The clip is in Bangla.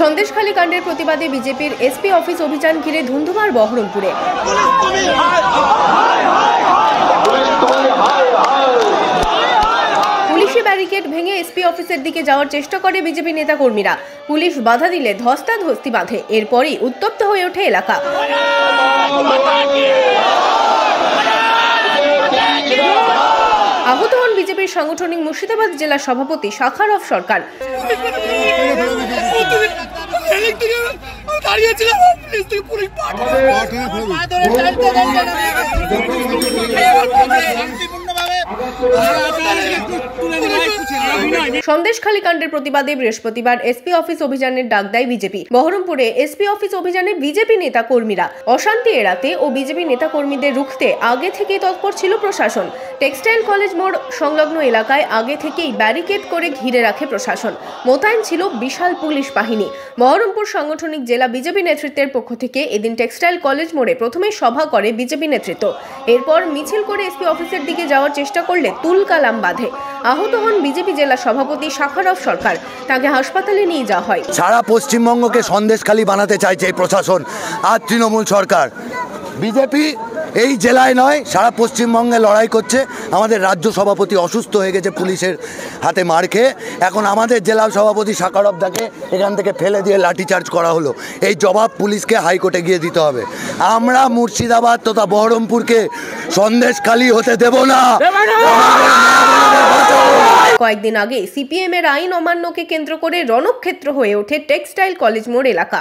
সন্দেশখালী কাণ্ডের প্রতিবাদে বিজেপির এসপি অফিস অভিযান ঘিরে ধুন্ধুমার বহরমপুরে। পুলিশি ব্যারিকেড ভেঙে এসপি অফিসের দিকে যাওয়ার চেষ্টা করে বিজেপি নেতাকর্মীরা। পুলিশ বাধা দিলে ধস্তাধস্তি বাঁধে। এরপরই উত্তপ্ত হয়ে ওঠে এলাকা। আহত হন বিজেপির সাংগঠনিক মুর্শিদাবাদ জেলা সভাপতি শাখারফ সরকার। সন্দেশখালী কাণ্ডের প্রতিবাদে বৃহস্পতিবার এসপি অফিস অভিযানের ডাক দেয় বিজেপি। বহরমপুরে এসপি অফিস অভিযানে বিজেপি নেতা কর্মীরা। অশান্তি এড়াতে ও বিজেপি নেতা কর্মীদের রুখতে আগে থেকেই তৎপর ছিল প্রশাসন। টেক্সটাইল কলেজ মোড় সংলগ্ন এলাকায় আগে থেকেই ব্যারিকেড করে ঘিরে রাখে প্রশাসন। মোতায়েন ছিল বিশাল পুলিশ বাহিনী। বহরমপুর সাংগঠনিক জেলা বিজেপি নেতৃত্বের পক্ষ থেকে এদিন টেক্সটাইল কলেজ মোড়ে প্রথমে সভা করে বিজেপি নেতৃত্ব। এরপর মিছিল করে এসপি অফিসের দিকে যাওয়ার চেষ্টা করলে তুলকালাম বাঁধে। আহত হন বিজেপি জেলা সভাপতি শাখারফ সরকার। তাকে হাসপাতালে নিয়ে যাওয়া হয়। সারা পশ্চিমবঙ্গকে সন্দেশখালী বানাতে চাইছে এই প্রশাসন আর তৃণমূল সরকার। বিজেপি এই জেলায় নয়, সারা পশ্চিমবঙ্গে লড়াই করছে। আমাদের রাজ্য সভাপতি অসুস্থ হয়ে গেছে পুলিশের হাতে মার খেয়ে। এখন আমাদের জেলা সভাপতি শাখারফ দাকে এখান থেকে ফেলে দিয়ে লাঠিচার্জ করা হলো। এই জবাব পুলিশকে হাইকোর্টে গিয়ে দিতে হবে। আমরা মুর্শিদাবাদ তথা বহরমপুরকে সন্দেশখালী হতে দেব না। কয়েকদিন আগে সিপিএম এর আইন অমান্যকে কেন্দ্র করে রণক্ষেত্র হয়ে ওঠে টেক্সটাইল কলেজ মোড় এলাকা।